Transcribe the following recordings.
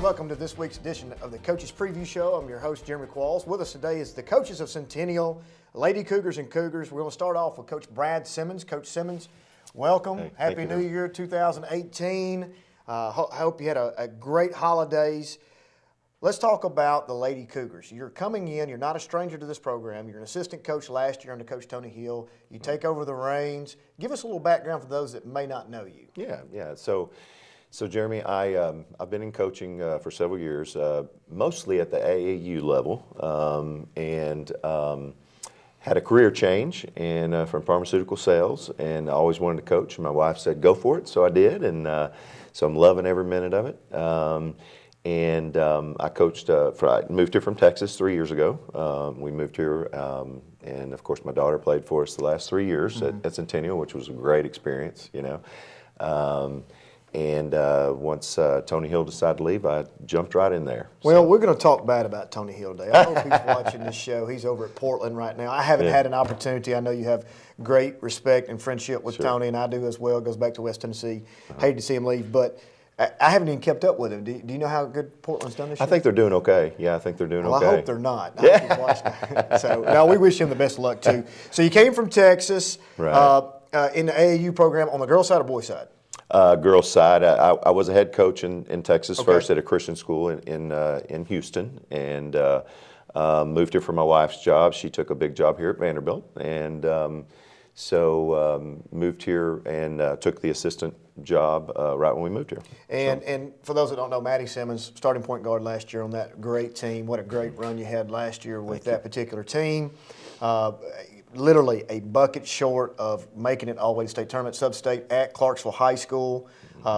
welcome to this week's edition of the Coaches Preview Show. I'm your host, Jeremy Qualls. With us today is the coaches of Centennial, Lady Cougars and Cougars. We're going to start off with Coach Brad Simmons. Coach Simmons, welcome. Hey, Happy New Year 2018. I hope you had a great holidays. Let's talk about the Lady Cougars. You're coming in. You're not a stranger to this program. You're an assistant coach last year under Coach Tony Hill. You take over the reins. Give us a little background for those that may not know you. Yeah. So Jeremy, I've been in coaching for several years, mostly at the AAU level, and had a career change from pharmaceutical sales, and I always wanted to coach. My wife said, "Go for it," so I did, and so I'm loving every minute of it. I coached. I moved here from Texas 3 years ago. We moved here, and of course, my daughter played for us the last 3 years at Centennial, which was a great experience. Once Tony Hill decided to leave, I jumped right in there. Well, we're going to talk bad about Tony Hill today. I hope he's watching this show. He's over at Portland right now. I haven't had an opportunity. I know you have great respect and friendship with Tony, and I do as well. Goes back to West Tennessee. Hate to see him leave, but I haven't even kept up with him. Do you know how good Portland's done this year? I think they're doing okay. Yeah, I think they're doing okay. I hope they're not. I hope he's watching. So, no, we wish him the best of luck, too. So you came from Texas in the AAU program on the girls' side or boys' side? Girls' side. I was a head coach in Texas first at a Christian school in Houston, and moved here for my wife's job. She took a big job here at Vanderbilt, and so moved here and took the assistant job right when we moved here. And for those that don't know, Maddie Simmons, starting point guard last year on that great team. What a great run you had last year with that particular team. Literally a bucket short of making it all the way to state tournament, sub-state at Clarksville High School.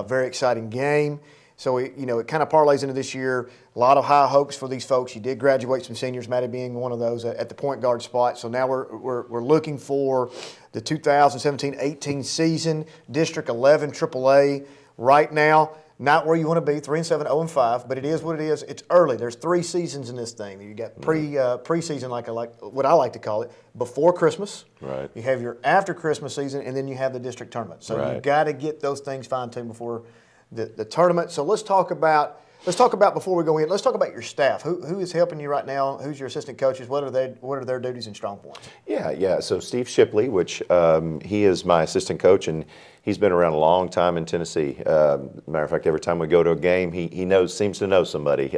Very exciting game. So, it kind of parlays into this year. A lot of high hopes for these folks. You did graduate some seniors, Maddie being one of those at the point guard spot. So now we're looking for the 2017-18 season, District 11 AAA. Right now, not where you want to be, 3-7, 0-5, but it is what it is. It's early. There's 3 seasons in this thing. You got preseason, like what I like to call it, before Christmas. Right. You have your after Christmas season, and then you have the district tournament. So you've got to get those things fine-tuned before the tournament. So let's talk about before we go in. Let's talk about your staff. Who is helping you right now? Who's your assistant coaches? What are their duties and strong points? Yeah. So Steve Shipley, which he is my assistant coach, and he's been around a long time in Tennessee. Matter of fact, every time we go to a game, he seems to know somebody.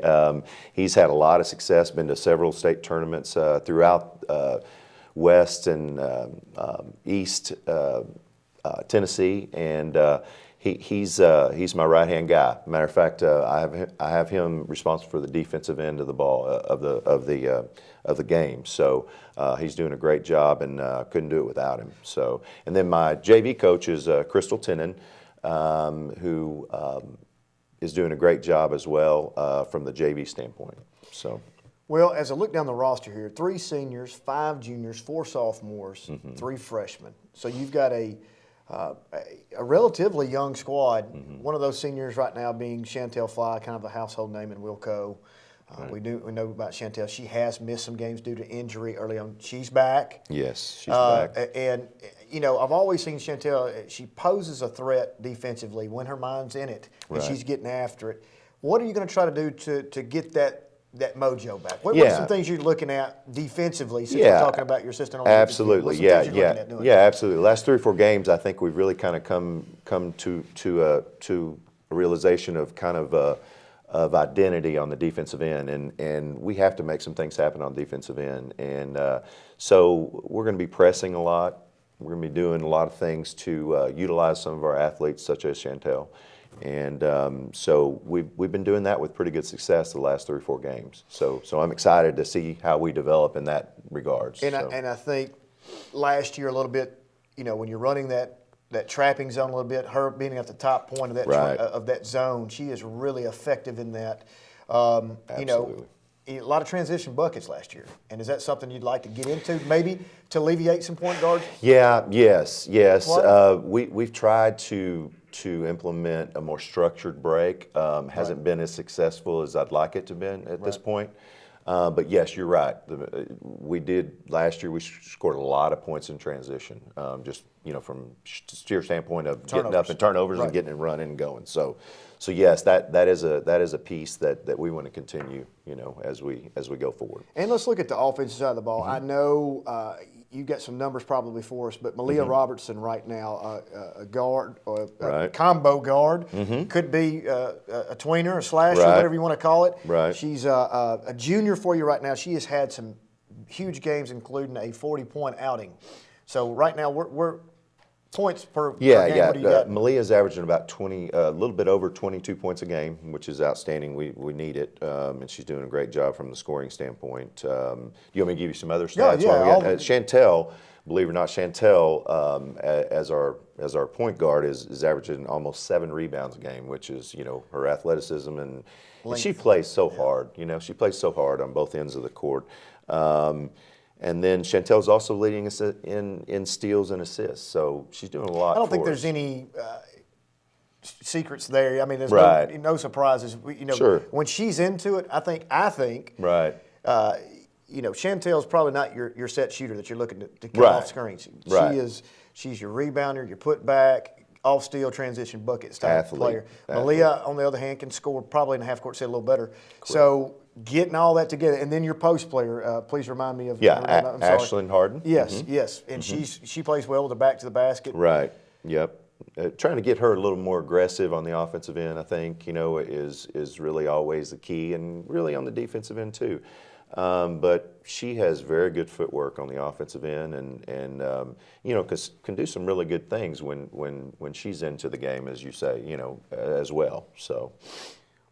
He's had a lot of success. Been to several state tournaments throughout West and East Tennessee, and He's my right-hand guy. Matter of fact, I have him responsible for the defensive end of the ball of the game. So he's doing a great job, and couldn't do it without him. So, and then my JV coach is Crystal Tennant, who is doing a great job as well from the JV standpoint. So. Well, as I look down the roster here, 3 seniors, 5 juniors, 4 sophomores, 3 freshmen. So you've got a relatively young squad. One of those seniors right now being Chantel Fly, kind of a household name in Wilco. We know about Chantel. She has missed some games due to injury early on. She's back. Yes, she's back. And I've always seen Chantel. She poses a threat defensively when her mind's in it, and she's getting after it. What are you going to try to do to get that mojo back? What are some things you're looking at defensively, since you're talking about your assistant on absolutely. What's some things you're looking at doing? Absolutely. Last 3 or 4 games, I think we've really kind of come to a realization of kind of identity on the defensive end, and we have to make some things happen on the defensive end. And so we're going to be pressing a lot. We're going to be doing a lot of things to utilize some of our athletes, such as Chantel. And so we've been doing that with pretty good success the last 3 or 4 games. So I'm excited to see how we develop in that regards. And I think last year a little bit, when you're running that trapping zone a little bit, her being at the top point of that zone, she is really effective in that. Absolutely. A lot of transition buckets last year. And is that something you'd like to get into, maybe to alleviate some point guards? Yes. We've tried to implement a more structured break. Hasn't been as successful as I'd like it to be at this point. But yes, you're right. We did last year. We scored a lot of points in transition, just from sheer standpoint of getting up and turnovers and getting it running and going. So yes, that is a piece that we want to continue, as we go forward. And let's look at the offensive side of the ball. I know you got some numbers probably for us, but Malia Robertson right now, a guard, or a combo guard, could be a tweener, a slasher, whatever you want to call it. Right. She's a junior for you right now. She has had some huge games, including a 40-point outing. So right now we're points per game. What do you got? Malia's averaging about 20, a little bit over 22 points a game, which is outstanding. We need it, and she's doing a great job from the scoring standpoint. Do you want me to give you some other stats? Chantel, believe it or not, as our point guard is averaging almost 7 rebounds a game, which is her athleticism and she plays so hard. She plays so hard on both ends of the court. And then Chantel's also leading us in steals and assists, so she's doing a lot. I don't think there's any secrets there. I mean, there's no surprises. When she's into it, I think. Chantel's probably not your set shooter that you're looking to get off screens. She's your rebounder, your putback, off steal, transition, bucket style player. Malia, on the other hand, can score probably in the half court set a little better. Correct. So getting all that together, and then your post player. Please remind me of Ashlyn Harden. Yes, and she plays well with her back to the basket. Right. Yep. Trying to get her a little more aggressive on the offensive end, I think, is really always the key, and really on the defensive end too. But she has very good footwork on the offensive end, and can do some really good things when she's into the game, as you say, as well. So.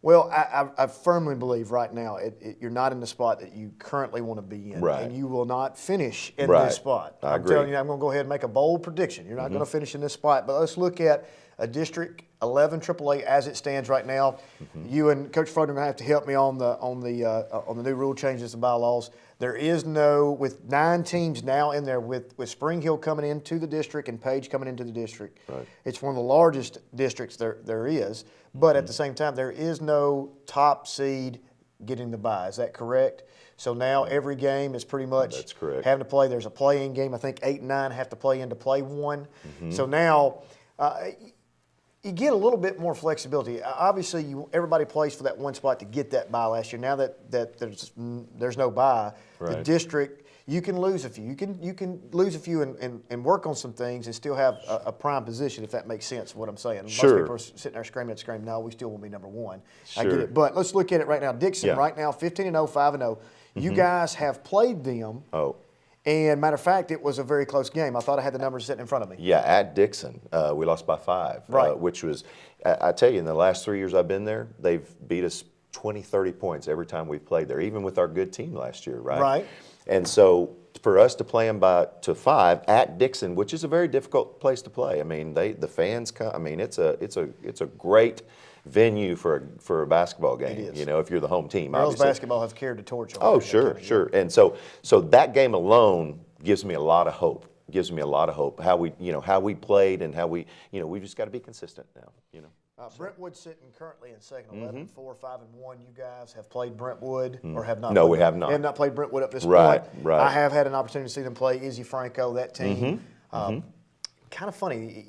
Well, I firmly believe right now you're not in the spot that you currently want to be in, and you will not finish in this spot. I agree. Telling you, I'm going to go ahead and make a bold prediction. You're not going to finish in this spot, but let's look at a District 11 AAA as it stands right now. You and Coach Froedden are going to have to help me on the new rule changes and bylaws. There is with 9 teams now in there, with Spring Hill coming into the district and Page coming into the district. Right. It's one of the largest districts there is, but at the same time, there is no top seed getting the bye. Is that correct? So now every game is pretty much having to play. There's a play-in game. I think 8 and 9 have to play in to play one. So now you get a little bit more flexibility. Obviously, everybody plays for that one spot to get that bye last year. Now that there's no bye, the district, you can lose a few. You can lose a few and work on some things and still have a prime position, if that makes sense, what I'm saying. Most people are sitting there screaming, no, we still won't be number one. I get it. But let's look at it right now. Dixon right now, 15-0, 5-0. You guys have played them. And matter of fact, it was a very close game. I thought I had the numbers sitting in front of me. Yeah, at Dixon, we lost by 5, which was, I tell you, in the last 3 years I've been there, they've beat us 20, 30 points every time we've played there, even with our good team last year, right? And so for us to play them to 5 at Dixon, which is a very difficult place to play. I mean, the fans come. I mean, it's a great venue for a basketball game. If you're the home team. Girls obviously. Basketball have carried the torch on. Oh, sure. And so that game alone gives me a lot of hope. How we played and how we just got to be consistent now. Brentwood's sitting currently in second, 11-4, 5-1. You guys have played Brentwood or have not? No, we have not. We have not played Brentwood up this point. Right. I have had an opportunity to see them play. Izzy Franco, that team. Kind of funny,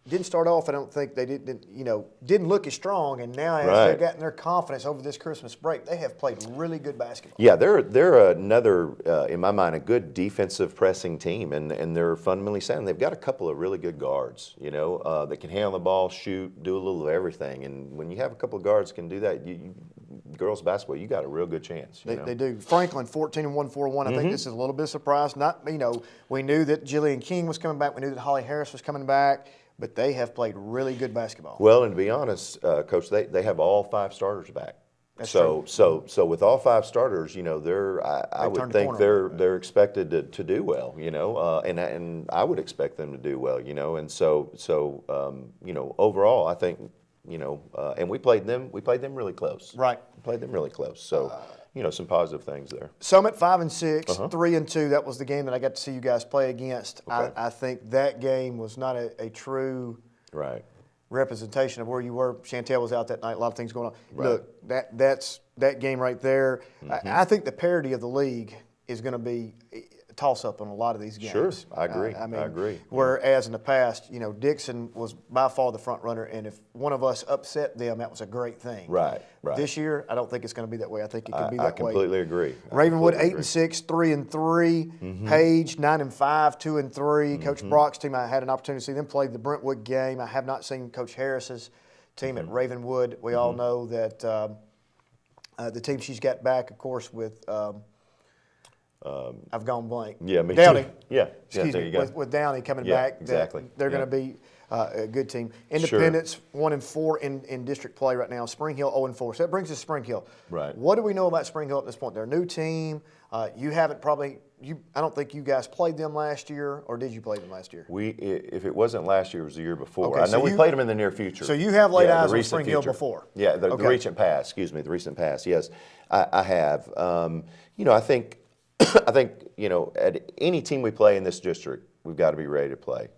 didn't start off. I don't think they didn't look as strong, and now as they've gotten their confidence over this Christmas break, they have played really good basketball. Yeah, they're another, in my mind, a good defensive pressing team, and they're fundamentally sound. They've got a couple of really good guards, that can handle the ball, shoot, do a little of everything. And when you have a couple of guards that can do that, girls basketball, you got a real good chance. They do. Franklin, 14-1, 4-1. I think this is a little bit of surprise. We knew that Jillian King was coming back. We knew that Holly Harris was coming back. But they have played really good basketball. Well, and to be honest, Coach, they have all 5 starters back. That's true. So with all 5 starters, I would think they're expected to do well, and I would expect them to do well, and so overall, I think, and we played them really close. Right. We played them really close. So. Some positive things there. Summit 5-6, 3-2. That was the game that I got to see you guys play against. Okay. I think that game was not a true representation of where you were. Chantel was out that night. A lot of things going on. Right. Look, that's that game right there. I think the parity of the league is going to be a toss-up on a lot of these games. Sure, I agree. I mean, I agree. Whereas in the past, Dixon was by far the front runner, and if one of us upset them, that was a great thing. Right. This year, I don't think it's going to be that way. I think it could be that way. I completely agree. Ravenwood 8-6, 3-3. Page 9-5, 2-3. Coach Brock's team, I had an opportunity to see them play the Brentwood game. I have not seen Coach Harris's team at Ravenwood. We all know that the team she's got back, of course, with I've gone blank. Yeah, me Downey. too. Yeah, Excuse there me. you go. With Downey coming Yeah, back, exactly. They're going to be a good team. Independence 1-4 in district play right now. Spring Hill 0-4. So that brings us to Spring Hill. Right. What do we know about Spring Hill at this point? They're a new team. You haven't probably. I don't think you guys played them last year, or did you play them last year? If it wasn't last year, it was the year before. Okay, I so know we played them in the near future. So you have laid eyes the on recent Spring Hill future. before? Yeah, the Okay. recent past. Excuse me, the recent past. Yes, I have. I think, at any team we play in this district, we've got to be ready to play.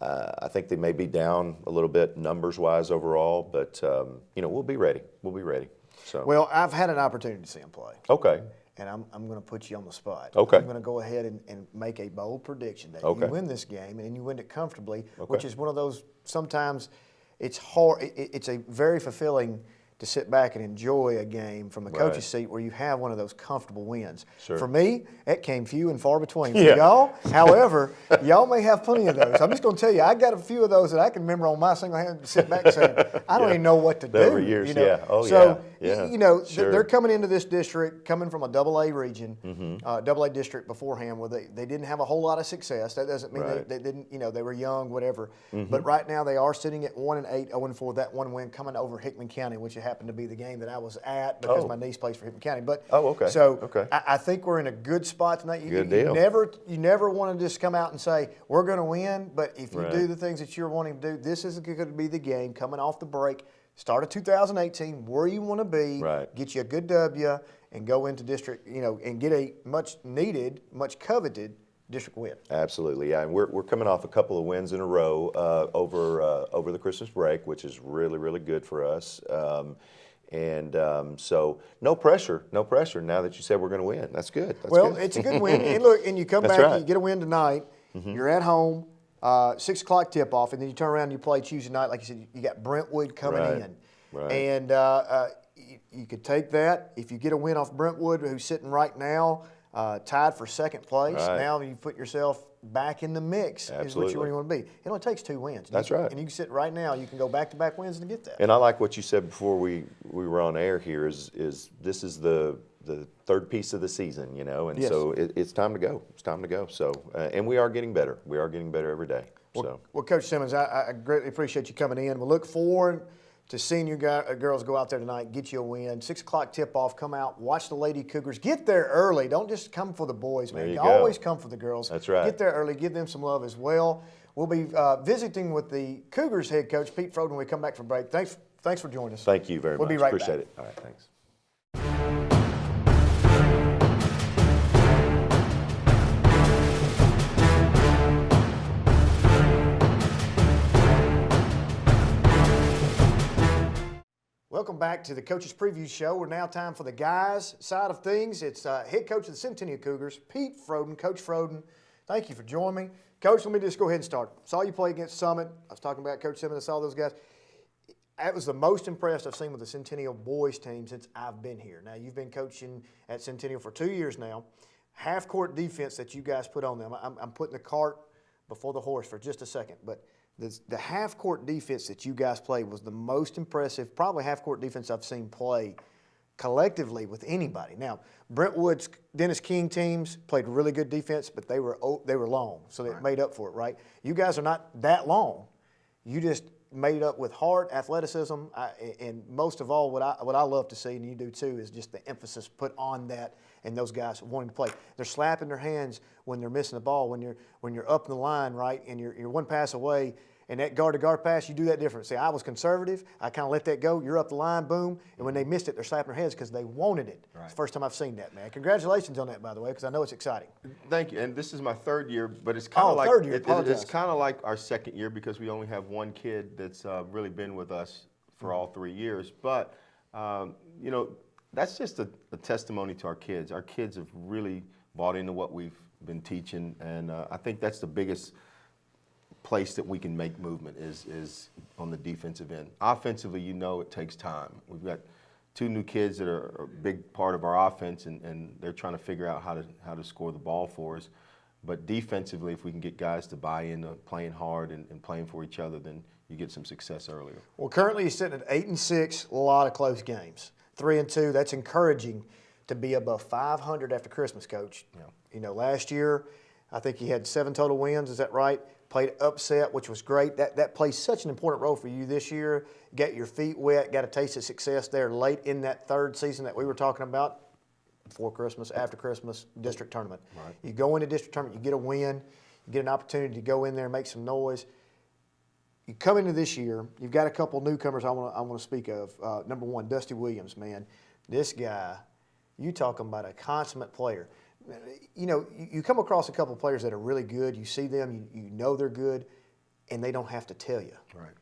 I think they may be down a little bit numbers-wise overall, but we'll be ready. We'll be ready. So. Well, I've had an opportunity to see them play. Okay. And I'm going to put you on the spot. Okay. I'm going to go ahead and make a bold prediction that you win this game and you win it comfortably, which is one of those, sometimes it's hard, it's a very fulfilling to sit back and enjoy a game from the coach's seat where you have one of those comfortable wins. Sure. For me, it came few and far between. For Yeah. y'all, however, y'all may have plenty of those. I'm just going to tell you, I got a few of those that I can remember on my single hand to sit back and say, I don't even know what to do. Over years, yeah. Oh, so, yeah. Sure. They're coming into this district, coming from a AA region, AA district beforehand, where they didn't have a whole lot of success. That doesn't mean they didn't, they were young, whatever. But right now they are sitting at 1-8, 0-4. That one win coming over Hickman County, which happened to be the game that I was at because my niece plays for Hickman County. But okay. So I think we're in a good spot tonight. Good deal. You never want to just come out and say we're going to win. But if you do the things that you're wanting to do, this is going to be the game coming off the break. Start of 2018, where you want to be, get you a good W, and go into district, and get a much needed, much coveted district win. Absolutely, yeah. And we're coming off a couple of wins in a row over the Christmas break, which is really, really good for us. So no pressure now that you said we're going to win. That's good. That's good. It's a good win. And look, and you come back, right. you get a win tonight, you're at home, 6 o'clock tip-off, and then you turn around and you play Tuesday night. Like you said, you got Brentwood coming in. Right. And you could take that. If you get a win off Brentwood, who's sitting right now tied for second place, now you put yourself back in the mix. Absolutely. Is what you want to be. It only takes 2 wins. That's right. And you can sit right now, you can go back-to-back wins and get that. And I like what you said before we were on air here is this is the third piece of the season, and so it's time to go. It's time to go. So, and we are getting better. We are getting better every day. Well, Coach Simmons, I greatly appreciate you coming in. We'll look forward to seeing you girls go out there tonight, get you a win. 6 o'clock tip-off, come out, watch the Lady Cougars. Get there early. Don't just come for the boys, man. There you You go. always come for the girls. That's right. Get there early, give them some love as well. We'll be visiting with the Cougars head coach, Pete Froedden, when we come back from break. Thanks for joining us. Thank you very much. We'll be right Appreciate back. it. All right, thanks. Welcome back to the Coach's Preview Show. We're now time for the guys' side of things. It's head coach of the Centennial Cougars, Pete Froedden. Coach Froedden, thank you for joining me. Coach, let me just go ahead and start. Saw you play against Summit. I was talking about Coach Simmons. I saw those guys. That was the most impressed I've seen with the Centennial boys team since I've been here. Now, you've been coaching at Centennial for 2 years now. Half-court defense that you guys put on them. I'm putting the cart before the horse for just a second, but the half-court defense that you guys played was the most impressive, probably half-court defense I've seen play collectively with anybody. Now, Brentwood's Dennis King teams played really good defense, but they were long, so they made up for it, right? You guys are not that long. You just made up with heart, athleticism, and most of all, what I love to see, and you do too, is just the emphasis put on that and those guys wanting to play. They're slapping their hands when they're missing the ball, when you're up in the line, right, and you're one pass away. And that guard-to-guard pass, you do that different. See, I was conservative. I kind of let that go. You're up the line, boom. And when they missed it, they're slapping their heads because they wanted it. Right. It's the first time I've seen that, man. Congratulations on that, by the way, because I know it's exciting. Thank you. And this is my third year, but it's kind of like third year. it's kind of like our second year because we only have one kid that's really been with us for all 3 years. But you know, that's just a testimony to our kids. Our kids have really bought into what we've been teaching, and I think that's the biggest place that we can make movement is on the defensive end. Offensively, you know, it takes time. We've got 2 new kids that are a big part of our offense, and they're trying to figure out how to score the ball for us. But defensively, if we can get guys to buy into playing hard and playing for each other, then you get some success earlier. Well, currently he's sitting at 8-6, a lot of close games. 3-2, that's encouraging to be above 500 after Christmas, Coach. Yeah. You know, last year, I think he had 7 total wins. Is that right? Played upset, which was great. That plays such an important role for you this year. Got your feet wet, got a taste of success there late in that third season that we were talking about, before Christmas, after Christmas, district tournament. Right. You go into district tournament, you get a win, you get an opportunity to go in there and make some noise. You come into this year, you've got a couple newcomers I want to speak of. Number one, Dusty Williams, man. This guy, you talking about a consummate player. You know, you come across a couple of players that are really good. You see them, you know they're good, and they don't have to tell you. Right.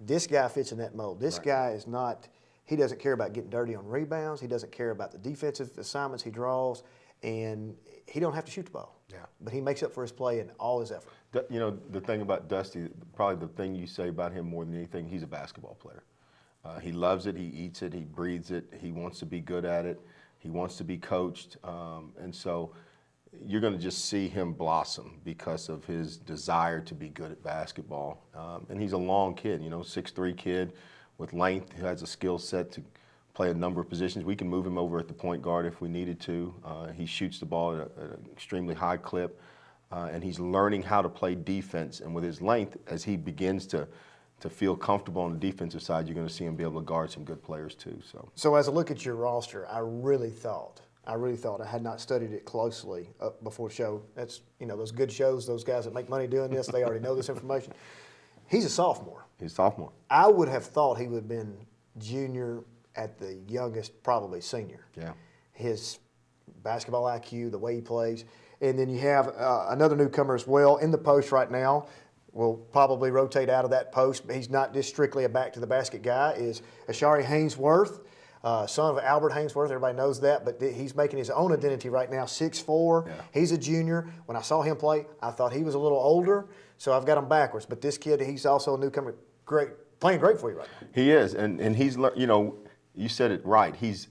This guy fits in that mold. This Right. guy is not, he doesn't care about getting dirty on rebounds. He doesn't care about the defensive assignments he draws, and he don't have to shoot the ball. Yeah. But he makes up for his play in all his effort. You know, the thing about Dusty, probably the thing you say about him more than anything, he's a basketball player. He loves it, he eats it, he breathes it, he wants to be good at it, he wants to be coached, and so you're going to just see him blossom because of his desire to be good at basketball. And he's a long kid, you know, 6'3" kid with length, who has a skill set to play a number of positions. We can move him over at the point guard if we needed to. He shoots the ball at an extremely high clip, and he's learning how to play defense. And with his length, as he begins to feel comfortable on the defensive side, you're going to see him be able to guard some good players too. So as I look at your roster, I really thought, I had not studied it closely before the show. That's, you know, those good shows, those guys that make money doing this, they already know this information. He's a sophomore. He's a sophomore. I would have thought he would have been junior at the youngest, probably senior. Yeah. His basketball IQ, the way he plays. And then you have another newcomer as well in the post right now. Will probably rotate out of that post, but he's not just strictly a back-to-the-basket guy, is Ashari Hainsworth, son of Albert Hainsworth. Everybody knows that, but he's making his own identity right now, 6'4". Yeah. He's a junior. When I saw him play, I thought he was a little older, so I've got him backwards. But this kid, he's also a newcomer, playing great for you right now. He is, and he's, you know, you said it right. He's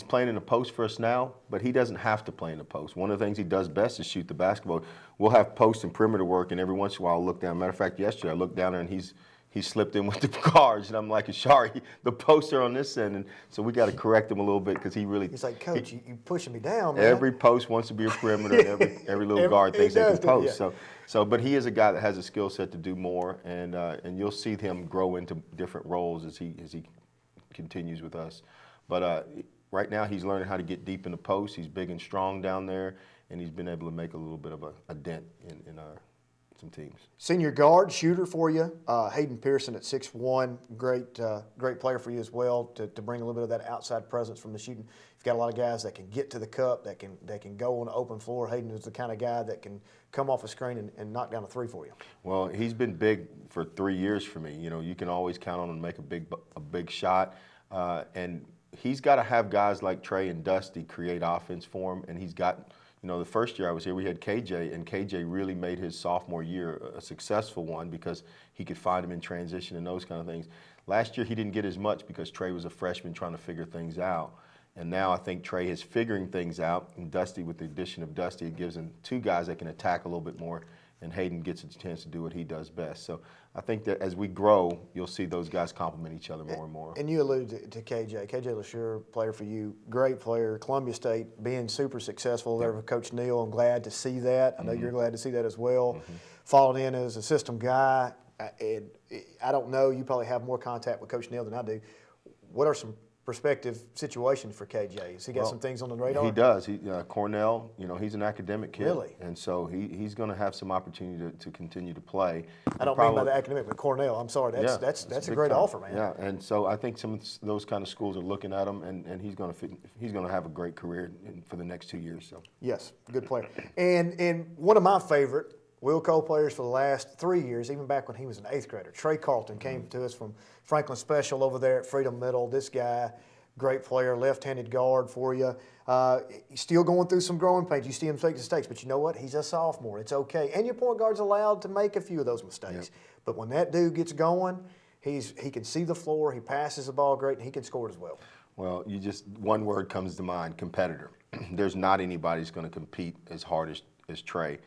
playing in the post for us now, but he doesn't have to play in the post. One of the things he does best is shoot the basketball. We'll have post and perimeter work, and every once in a while I'll look down. Matter of fact, yesterday I looked down there and he slipped in with the guards, and I'm like, sorry, the posts are on this end, and so we got to correct him a little bit because he really. He's like, Coach, you pushing me down, man. Every post wants to be a perimeter, and every little guard thinks they can post. Yeah. So, but he is a guy that has a skill set to do more, and you'll see him grow into different roles as he continues with us. But right now he's learning how to get deep in the post. He's big and strong down there, and he's been able to make a little bit of a dent in some teams. Senior guard, shooter for you, Hayden Pearson at 6'1", great player for you as well to bring a little bit of that outside presence from the shooting. You've got a lot of guys that can get to the cup, that can go on the open floor. Hayden is the kind of guy that can come off a screen and knock down a three for you. Well, he's been big for 3 years for me. You know, you can always count on him to make a big shot, and he's got to have guys like Trey and Dusty create offense for him, and he's got. You know, the first year I was here, we had KJ, and KJ really made his sophomore year a successful one because he could find him in transition and those kind of things. Last year he didn't get as much because Trey was a freshman trying to figure things out. And now I think Trey is figuring things out, and Dusty, with the addition of Dusty, it gives him 2 guys that can attack a little bit more, and Hayden gets a chance to do what he does best. So I think that as we grow, you'll see those guys complement each other more and more. And you alluded to KJ. KJ LaSure, player for you, great player. Columbia State being super successful there with Coach Neal. I'm glad to see that. I know you're glad to see that as well. Followed in as a system guy. And I don't know, you probably have more contact with Coach Neal than I do. What are some prospective situations for KJ? Has he got some things on the radar? He does. Cornell, he's an academic kid. Really? And so he's going to have some opportunity to continue to play. I don't mean by the academic, but Cornell. I'm sorry. That's a big great time. offer, man. Yeah, and so I think some of those kind of schools are looking at him, and he's going to have a great career for the next 2 years. So Yes, good player. And one of my favorite Will Cole players for the last 3 years, even back when he was an 8th grader, Trey Carlton came to us from Franklin Special over there at Froedden Middle. This guy, great player, left-handed guard for you. He's still going through some growing pains. You see him make mistakes, but you know what? He's a sophomore. It's okay. And your point guard's allowed to make a few of those mistakes. Yep. But when that dude gets going, he can see the floor, he passes the ball great, and he can score it as well. Well, one word comes to mind: competitor. There's not anybody who's going to compete as hard as Trey,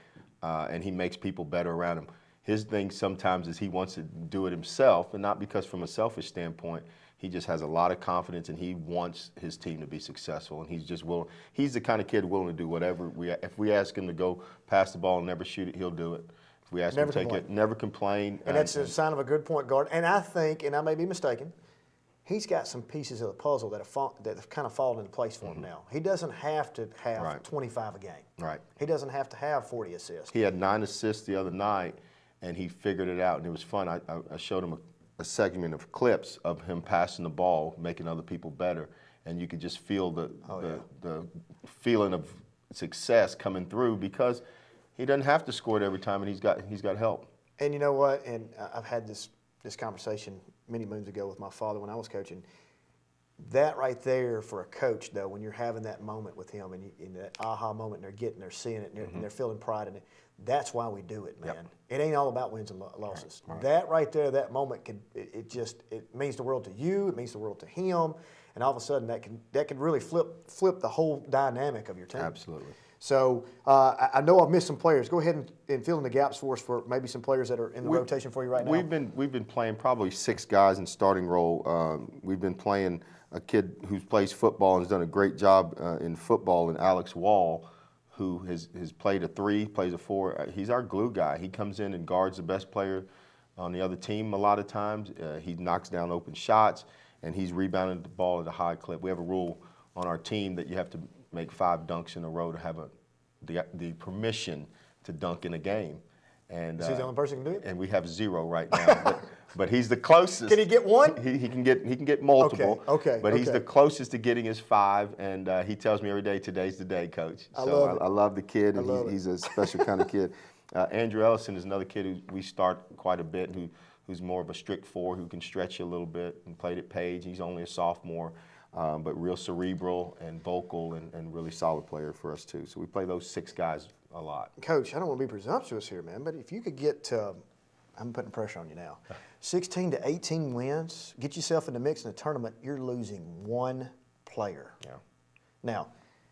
and he makes people better around him. His thing sometimes is he wants to do it himself, and not because from a selfish standpoint. He just has a lot of confidence, and he wants his team to be successful, and he's just willing. He's the kind of kid willing to do whatever. If we ask him to go pass the ball and never shout it, he'll do it. If we ask him to take it, never complain. And that's a sign of a good point guard. And I think, and I may be mistaken, he's got some pieces of the puzzle that have kind of fallen into place for him now. He doesn't have to have 25 a game. Right. He doesn't have to have 40 assists. He had 9 assists the other night, and he figured it out, and it was fun. I showed him a segment of clips of him passing the ball, making other people better, and you could just feel the feeling of success coming through because he doesn't have to score it every time, and he's got help. And you know what? And I've had this conversation many moons ago with my father when I was coaching. That right there for a coach, though, when you're having that moment with him and in that aha moment, and they're seeing it, and they're feeling pride in it. That's why we do it, man. Yep. It ain't all about wins and losses. Right. That right there, that moment, it means the world to you. It means the world to him, and all of a sudden that can really flip the whole dynamic of your team. Absolutely. So I know I've missed some players. Go ahead and fill in the gaps for us for maybe some players that are in the rotation for you right now. We've been playing probably 6 guys in starting role. We've been playing a kid who plays football and has done a great job in football, in Alex Wall, who has played a 3, plays a 4. He's our glue guy. He comes in and guards the best player on the other team a lot of times. He knocks down open shots, and he's rebounding the ball at a high clip. We have a rule on our team that you have to make 5 dunks in a row to have the permission to dunk in a game. And is he the only person who can do it? And we have 0 right now. But he's the closest. Can he get one? He can get multiple. Okay. But he's the closest to getting his 5, and he tells me every day, "Today's the day, Coach." I love the kid, and he's a special kind of kid. Andrew Ellison is another kid who we start quite a bit, who's more of a strict 4, who can stretch you a little bit, and played at Page. He's only a sophomore, but real cerebral and vocal and really solid player for us too. So we play those 6 guys a lot. Coach, I don't want to be presumptuous here, man, but if you could get to, I'm putting pressure on you now, 16 to 18 wins, get yourself in the mix in the tournament, you're losing 1 player. Yeah. Now,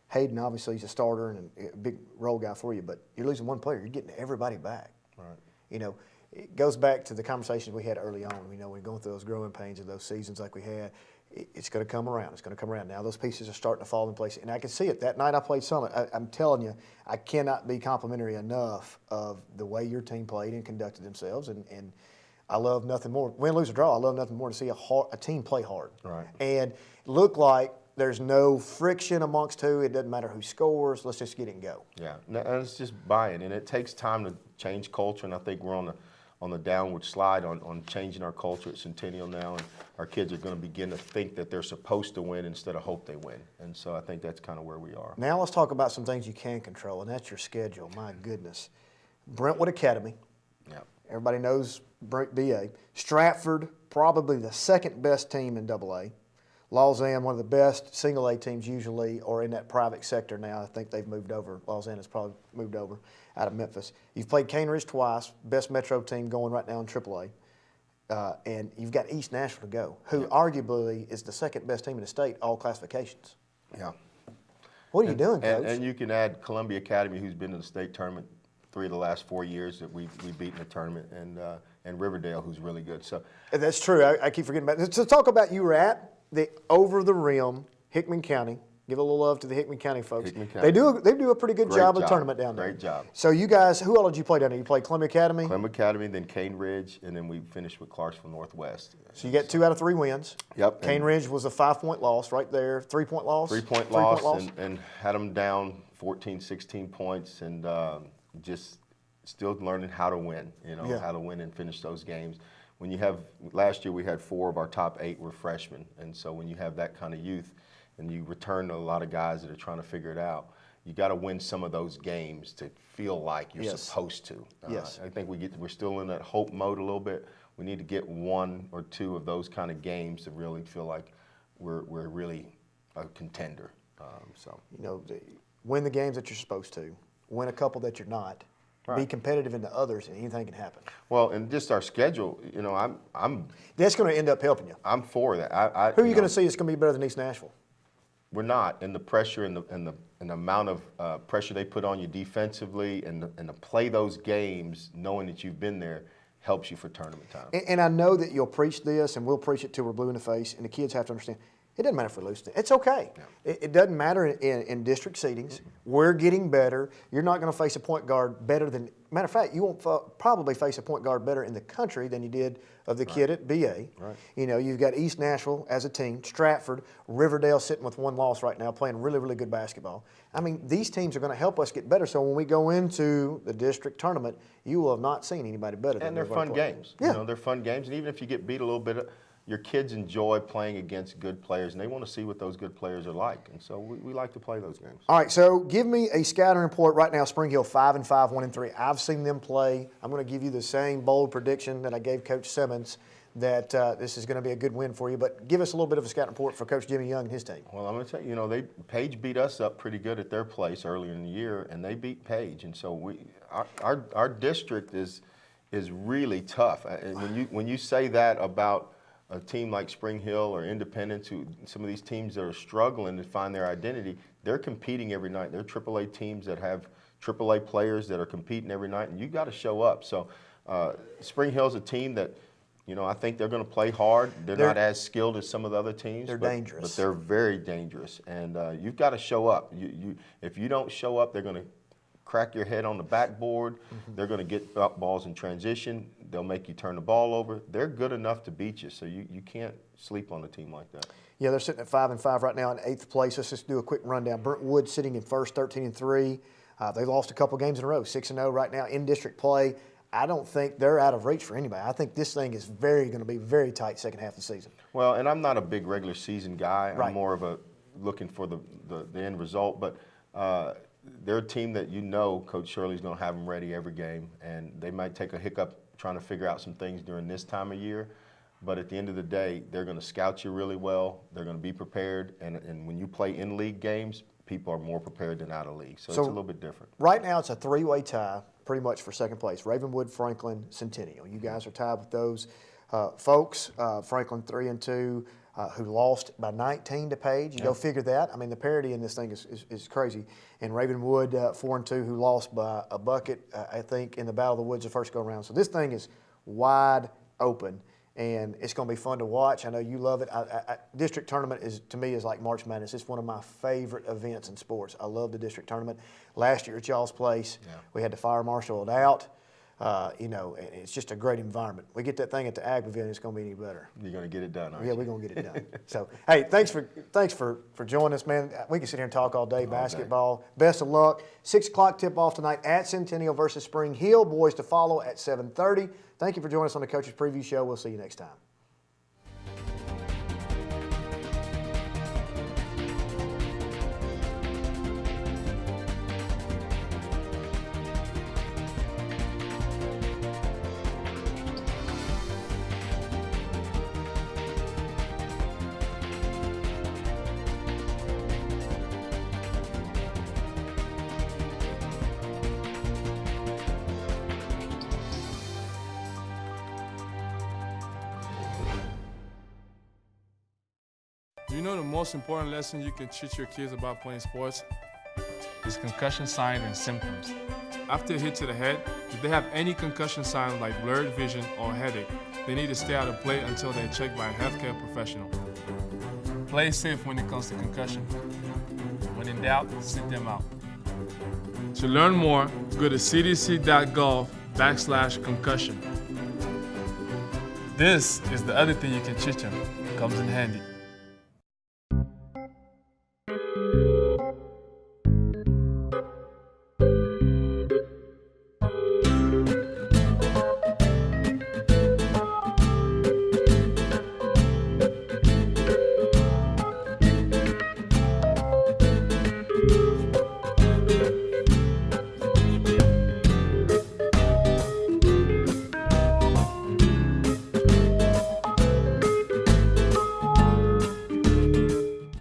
Hayden, obviously, he's a starter and a big role guy for you, but you're losing 1 player. You're getting everybody back. Right. You know, it goes back to the conversations we had early on. You know, when going through those growing pains of those seasons like we had, it's going to come around. It's going to come around. Now those pieces are starting to fall in place, and I can see it. That night I played Summit, I'm telling you, I cannot be complimentary enough of the way your team played and conducted themselves, and I love nothing more. Win, lose, or draw, I love nothing more to see a team play hard. Right. And look like there's no friction amongst two. It doesn't matter who scores. Let's just get it and go. Yeah, and it's just buy-in, and it takes time to change culture, and I think we're on the downward slide on changing our culture at Centennial now, and our kids are going to begin to think that they're supposed to win instead of hope they win, and so I think that's kind of where we are. Now let's talk about some things you can control, and that's your schedule. My goodness. Brentwood Academy. Yeah. Everybody knows BA. Stratford, probably the second best team in AA. Lausanne, one of the best single A teams usually, or in that private sector now. I think they've moved over. Lausanne has probably moved over out of Memphis. You've played Cane Ridge twice, best Metro team going right now in AAA. And you've got East Nashville to go, who arguably is the second best team in the state, all classifications. Yeah. What are you doing, Coach? And you can add Columbia Academy, who's been in the state tournament 3 of the last 4 years that we beat in the tournament, and Riverdale, who's really good. So that's true. I keep forgetting about it. So talk about you were at the over the rim Hickman County Give a little love to the Hickman County folks. Hickman County. They do a pretty good Great job of the job. tournament down there. Great job. So you guys, who all did you play down there? You played Clem Academy? Clem Academy, then Cane Ridge, and then we finished with Clarksville Northwest. So you got 2 out of 3 wins. Yep. Cane Ridge was a 5-point loss right there. 3-point loss? 3-point loss, and had them down 14, 16 points, and just still learning how to win, how to win and finish those games. When you have, last year we had 4 of our top 8 were freshmen, and so when you have that kind of youth and you return to a lot of guys that are trying to figure it out, you got to win some of those games to feel like you're supposed to. Yes. I think we're still in that hope mode a little bit. We need to get 1 or 2 of those kind of games to really feel like we're really a contender. Win the games that you're supposed to, win a couple that you're not, be competitive in the others, and anything can happen. Well, and just our schedule, That's going to end up helping you. I'm for that. Who are you going to see that's going to be better than East Nashville? We're not, and the pressure and the amount of pressure they put on you defensively, and to play those games knowing that you've been there helps you for tournament time. And I know that you'll preach this, and we'll preach it till we're blue in the face, and the kids have to understand. It doesn't matter if we lose. It's okay. Yeah. It doesn't matter in district seedings. We're getting better. You're not going to face a point guard better than. Matter of fact, you won't probably face a point guard better in the country than you did of the kid at BA. Right. You've got East Nashville as a team, Stratford, Riverdale sitting with 1 loss right now, playing really, really good basketball. I mean, these teams are going to help us get better. So when we go into the district tournament, you will have not seen anybody better. And they're fun games. Yeah. They're fun games. And even if you get beat a little bit, your kids enjoy playing against good players, and they want to see what those good players are like. And so we like to play those games. All right, so give me a scouting report right now. Spring Hill 5-5, 1-3. I've seen them play. I'm going to give you the same bold prediction that I gave Coach Simmons, that this is going to be a good win for you. But give us a little bit of a scouting report for Coach Jimmy Young and his team. Well, I'm going to tell you, Page beat us up pretty good at their place earlier in the year, and they beat Page. And so our district is really tough. And when you say that about a team like Spring Hill or Independence, some of these teams that are struggling to find their identity, they're competing every night. They're AAA teams that have AAA players that are competing every night, and you got to show up. So Spring Hill's a team that, I think they're going to play hard. They're not as skilled as some of the other teams. They're dangerous. But they're very dangerous, and you've got to show up. If you don't show up, they're going to crack your head on the backboard. Mm-hmm. They're going to get balls in transition. They'll make you turn the ball over. They're good enough to beat you, so you can't sleep on a team like that. Yeah, they're sitting at 5-5 right now in 8th place. Let's just do a quick rundown. Brentwood sitting in first, 13-3. They lost a couple games in a row, 6-0 right now in district play. I don't think they're out of reach for anybody. I think this thing is going to be very tight second half of the season. Well, and I'm not a big regular season guy. Right. I'm more of a looking for the end result, but they're a team that Coach Shirley's going to have them ready every game, and they might take a hiccup trying to figure out some things during this time of year. But at the end of the day, they're going to scout you really well. They're going to be prepared, and when you play in-league games, people are more prepared than out of league. So it's a little bit different. Right now, it's a 3-way tie pretty much for second place. Ravenwood, Franklin, Centennial. You guys are tied with those folks. Franklin 3-2. Who lost by 19 to Page. You go figure that. I mean, the parity in this thing is crazy. And Ravenwood 4-2, who lost by a bucket, I think, in the Battle of the Woods the first go-around. So this thing is wide open, and it's going to be fun to watch. I know you love it. District tournament to me is like March Madness. It's one of my favorite events in sports. I love the district tournament. Last year at y'all's place, we had the fire marshaled out. It's just a great environment. We get that thing at the Ag Pavilion, it's going to be any better. You're going to get it done, aren't you? Yeah, we're going to get it done. So, hey, thanks for joining us, man. We can sit here and talk all day basketball. Best of luck. 6 o'clock tip-off tonight at Centennial versus Spring Hill. Boys to follow at 7:30. Thank you for joining us on the Coach's Preview Show. We'll see you next time. You know the most important lesson you can teach your kids about playing sports is concussion signs and symptoms. After a hit to the head, if they have any concussion signs like blurred vision or headache, they need to stay out of play until they're checked by a healthcare professional. Play safe when it comes to concussion. in doubt, sit them out. To learn more, go to cdc.gov/concussion. This is the other thing you can teach them. Comes in handy.